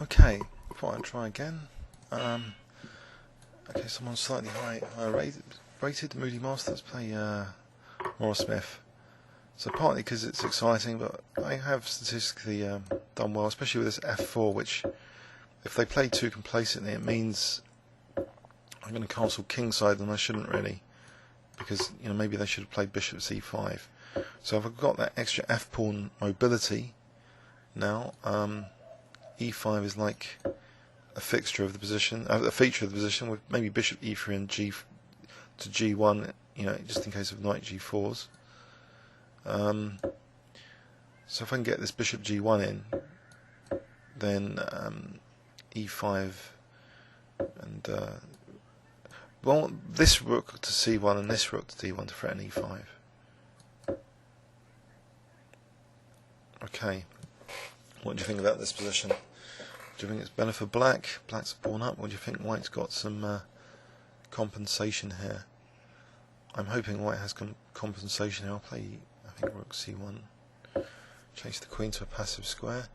Okay, thought I'd try again. Okay, someone slightly higher rated, MoodyMaster. Let's play Morris Smith. So partly because it's exciting, but I have statistically done well, especially with this F4, which, if they play too complacently, it means I'm going to castle kingside, and I shouldn't really, because maybe they should have played bishop c5. So if I've got that extra f-pawn mobility now, e5 is like a fixture of the position, a feature of the position, with maybe bishop e3 and g to g1, just in case of knight g4s. So if I can get this bishop g1 in, then e5 and well, this rook to c1 and this rook to d1 to threaten e5. Okay, what do you think about this position? Do you think it's better for black? Black's a pawn up, or do you think white's got some compensation here? I'm hoping white has compensation here. I'll play, I think, rook c1, chase the queen to a passive square.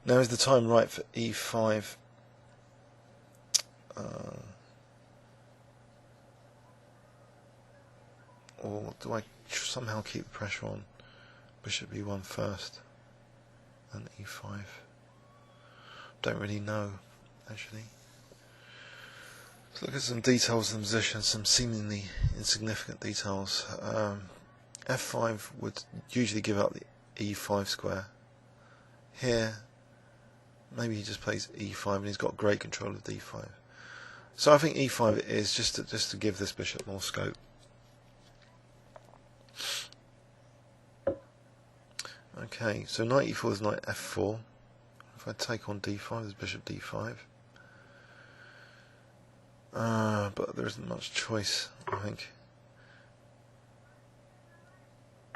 Now is the time right for e5? Or do I somehow keep the pressure on? Bishop e1 first, and e5. Don't really know, actually. Let's look at some details of the position, some seemingly insignificant details. f5 would usually give up the e5 square. Here, maybe he just plays e5 and he's got great control of d5. So I think e5 it is, just to give this bishop more scope. Okay, so knight e4 is knight f4. If I take on d5, there's bishop d5. But there isn't much choice, I think.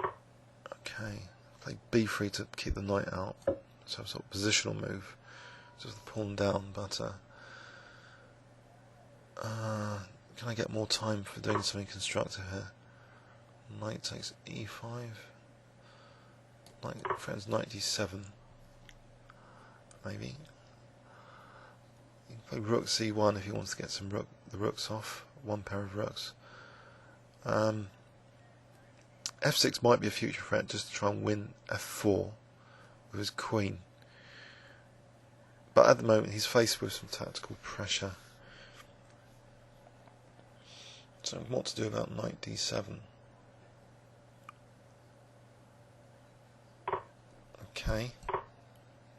Okay, play b3 to keep the knight out. So a sort of positional move, just the pawn down. But can I get more time for doing something constructive here? Knight takes e5. Knight friends knight d7. Maybe. You can play rook c1 if he wants to get the rooks off. One pair of rooks. f6 might be a future threat, just to try and win f4 with his queen. But at the moment he's faced with some tactical pressure. So what to do about knight d7? Okay.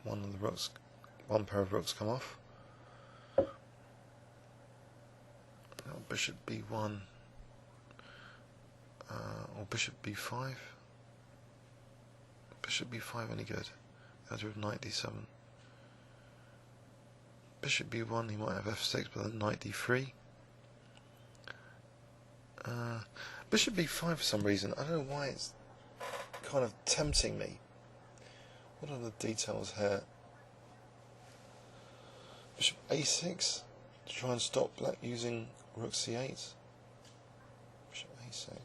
One pair of rooks come off. Now bishop b1 or bishop b5. Bishop b5 any good? That's with knight d7. Bishop b1, he might have f6, but then knight d3. Bishop b5 for some reason. I don't know why it's kind of tempting me. What are the details here? Bishop a6 to try and stop black using rook c8. Bishop a6.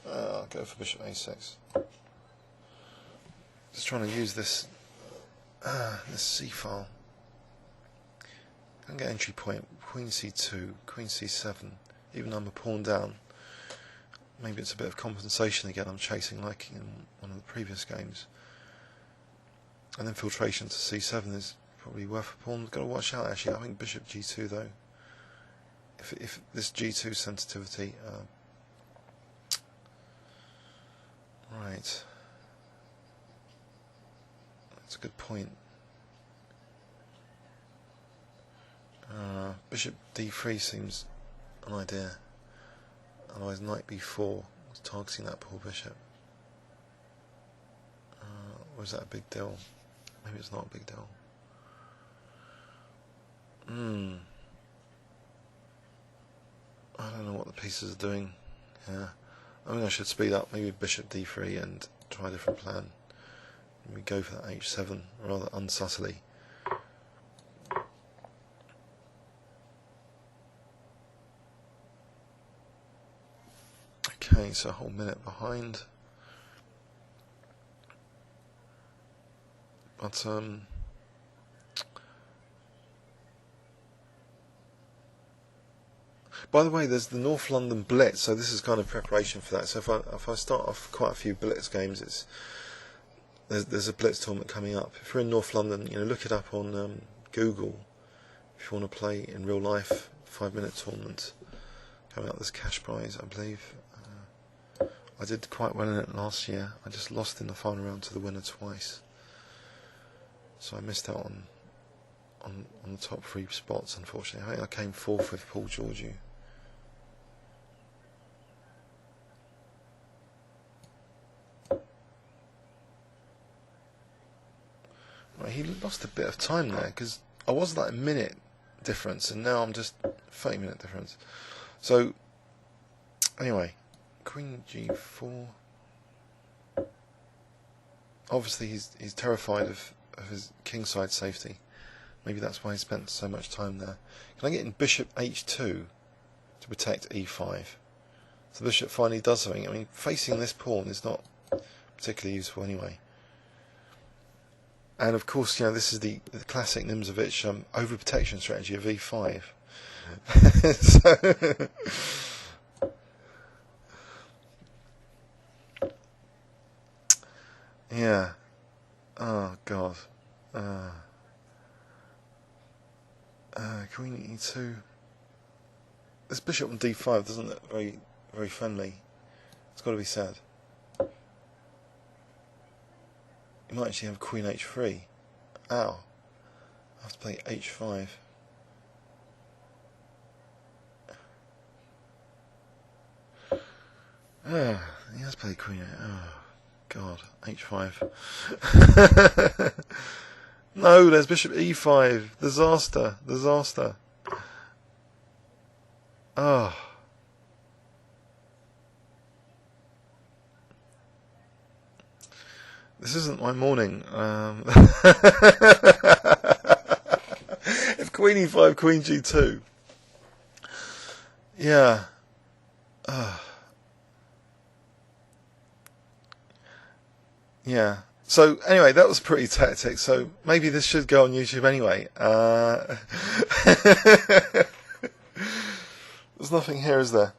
I'll go for bishop a6. Just trying to use this c file. Can't get entry point. Queen c2, queen c7. Even though I'm a pawn down. Maybe it's a bit of compensation again. I'm chasing like in one of the previous games. And infiltration to c7 is probably worth a pawn. Got to watch out actually. I think bishop g2 though. If this g2 sensitivity. Right. That's a good point. Bishop d3 seems an idea. Otherwise knight b4 was targeting that poor bishop. Or is that a big deal? Maybe it's not a big deal. I don't know what the pieces are doing here. I mean, I should speed up, maybe bishop d3 and try a different plan. We go for that h7 rather unsubtly. Okay, so a whole minute behind. But by the way, there's the North London Blitz, so this is kind of preparation for that. So if I start off quite a few Blitz games, there's a Blitz tournament coming up. If you're in North London, look it up on Google if you want to play in real life. 5-minute tournament coming up. There's cash prize, I believe. I did quite well in it last year. I just lost in the final round to the winner twice, so I missed out on the top 3 spots, unfortunately. I think I came 4th with Paul Georgiou. Right, he lost a bit of time there because I was like a minute difference, and now I'm just 30-minute difference. So anyway, Queen G4. Obviously he's terrified of his kingside safety. Maybe that's why he spent so much time there. Can I get in Bishop H2 to protect E5? So the bishop finally does something. I mean, facing this pawn is not particularly useful anyway. And of course, this is the classic Nimzovich overprotection strategy of E5. So, yeah. Oh God. Queen E2. This bishop on D5 doesn't look very, very friendly. It's got to be said. You might actually have Queen H3. Ow. I have to play H5. He has played Queen A. Oh, God. H5. No, there's Bishop E5. Disaster. Disaster. Oh. This isn't my morning. If Queen E5, Queen G2. Yeah. Yeah. So anyway, that was pretty tactic. So maybe this should go on YouTube anyway. There's nothing here, is there?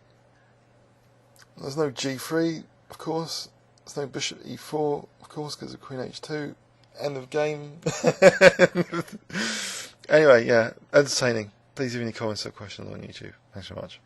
There's no G3, of course. There's no Bishop E4, of course, because of Queen H2. End of game. Anyway, yeah, entertaining. Please leave any comments or questions on YouTube. Thanks so much.